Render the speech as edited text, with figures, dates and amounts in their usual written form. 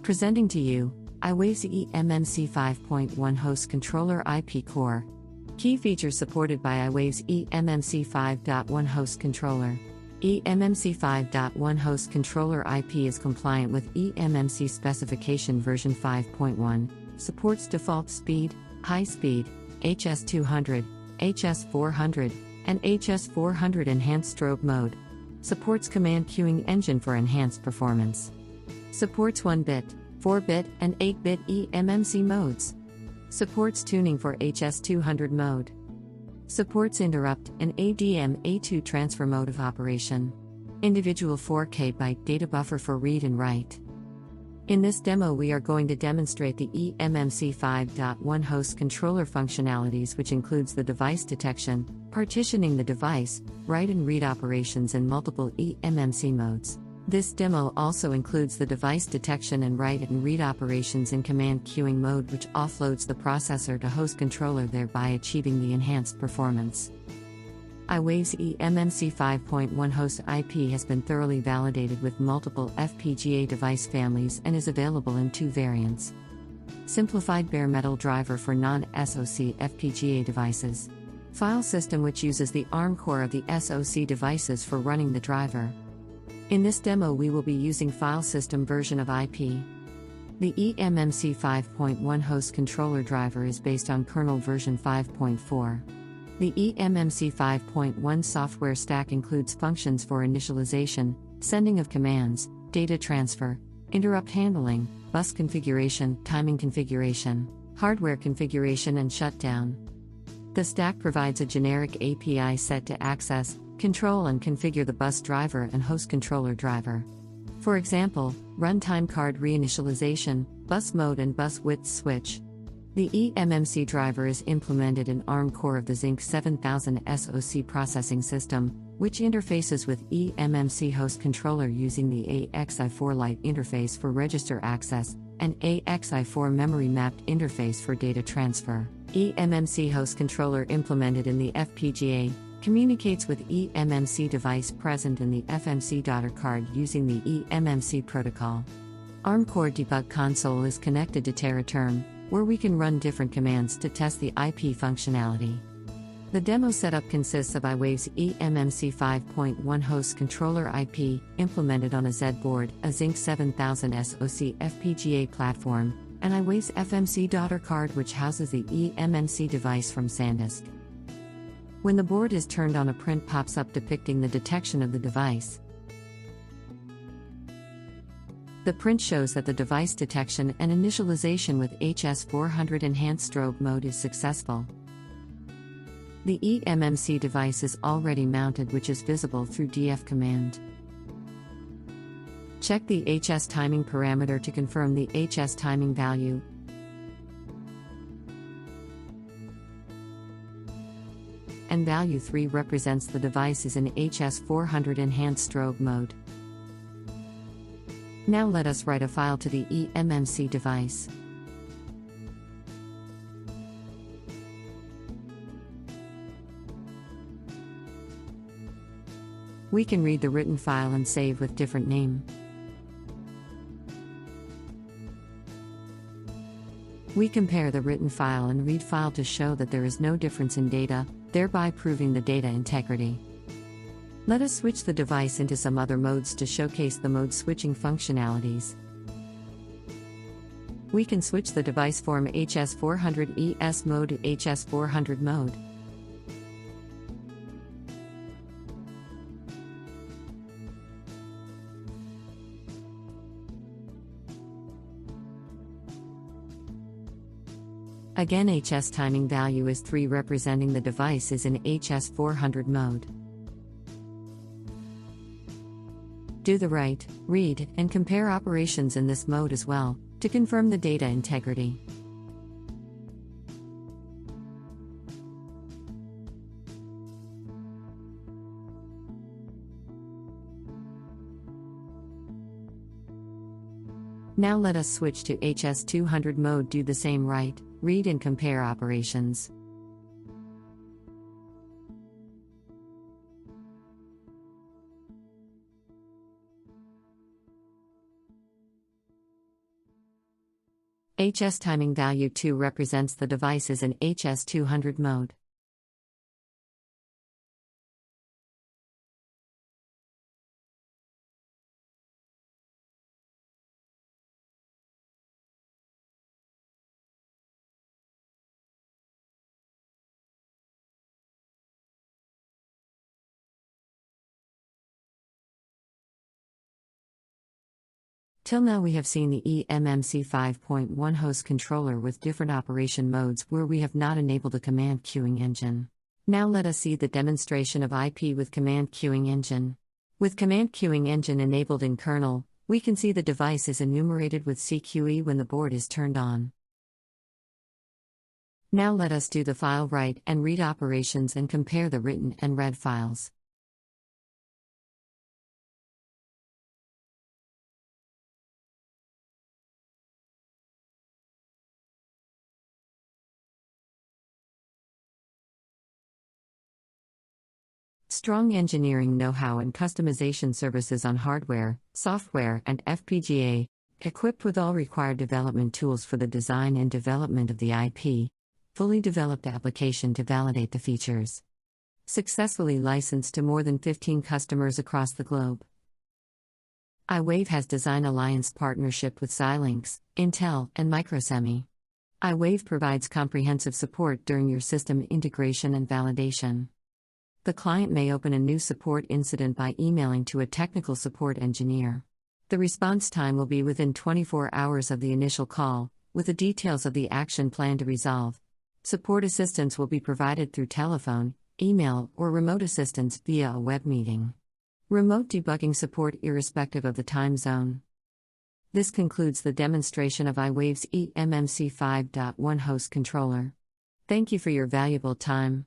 Presenting to you, iWave's eMMC 5.1 host controller IP core. Key features supported by iWave's eMMC 5.1 host controller. eMMC 5.1 host controller IP is compliant with eMMC specification version 5.1, supports default speed, high speed, HS200, HS400, and HS400 enhanced strobe mode. Supports command queuing engine for enhanced performance. Supports 1-bit, 4-bit, and 8-bit eMMC modes. Supports tuning for HS200 mode. Supports interrupt and ADM-A2 transfer mode of operation. Individual 4K byte data buffer for read and write. In this demo we are going to demonstrate the eMMC 5.1 host controller functionalities, which includes the device detection, partitioning the device, write and read operations in multiple eMMC modes. This demo also includes the device detection and write and read operations in command queuing mode, which offloads the processor to host controller, thereby achieving the enhanced performance. iWave's eMMC 5.1 host IP has been thoroughly validated with multiple FPGA device families and is available in two variants. Simplified bare metal driver for non-SoC FPGA devices. File system, which uses the ARM core of the SoC devices for running the driver. In this demo we will be using file system version of IP. The eMMC 5.1 host controller driver is based on kernel version 5.4. The eMMC 5.1 software stack includes functions for initialization, sending of commands, data transfer, interrupt handling, bus configuration, timing configuration, hardware configuration, and shutdown. The stack provides a generic API set to access, control, and configure the bus driver and host controller driver. For example, runtime card reinitialization, bus mode, and bus width switch. The eMMC driver is implemented in ARM core of the Zinc 7000 SoC processing system, which interfaces with eMMC host controller using the AXI4 Lite interface for register access, and AXI4 memory mapped interface for data transfer. eMMC host controller implemented in the FPGA communicates with eMMC device present in the FMC daughter card using the eMMC protocol. ARM core debug console is connected to TerraTerm, where we can run different commands to test the IP functionality. The demo setup consists of iWave's eMMC 5.1 host controller IP, implemented on a Z board, a Zinc 7000 SoC FPGA platform, and iWave's FMC daughter card, which houses the eMMC device from SanDisk. When the board is turned on, a print pops up depicting the detection of the device. The print shows that the device detection and initialization with HS400 enhanced strobe mode is successful. The eMMC device is already mounted, which is visible through df command. Check the HS timing parameter to confirm the HS timing value. And value 3 represents the device is in HS400 enhanced strobe mode. Now let us write a file to the eMMC device. We can read the written file and save with different name. We compare the written file and read file to show that there is no difference in data, thereby proving the data integrity. Let us switch the device into some other modes to showcase the mode switching functionalities. We can switch the device from HS400 ES mode to HS400 mode. Again, HS timing value is 3, representing the device is in HS400 mode. Do the write, read, and compare operations in this mode as well, to confirm the data integrity. Now let us switch to HS200 mode, do the same write, read, and compare operations. HS timing value 2 represents the device is in HS200 mode. Till now we have seen the eMMC 5.1 host controller with different operation modes where we have not enabled a command queuing engine. Now let us see the demonstration of IP with command queuing engine. With command queuing engine enabled in kernel, we can see the device is enumerated with CQE when the board is turned on. Now let us do the file write and read operations and compare the written and read files. Strong engineering know-how and customization services on hardware, software, and FPGA, equipped with all required development tools for the design and development of the IP, fully developed application to validate the features. Successfully licensed to more than 15 customers across the globe. iWave has design alliance partnership with Xilinx, Intel, and Microsemi. iWave provides comprehensive support during your system integration and validation. The client may open a new support incident by emailing to a technical support engineer. The response time will be within 24 hours of the initial call, with the details of the action plan to resolve. Support assistance will be provided through telephone, email, or remote assistance via a web meeting. Remote debugging support irrespective of the time zone. This concludes the demonstration of iWave's eMMC 5.1 host controller. Thank you for your valuable time.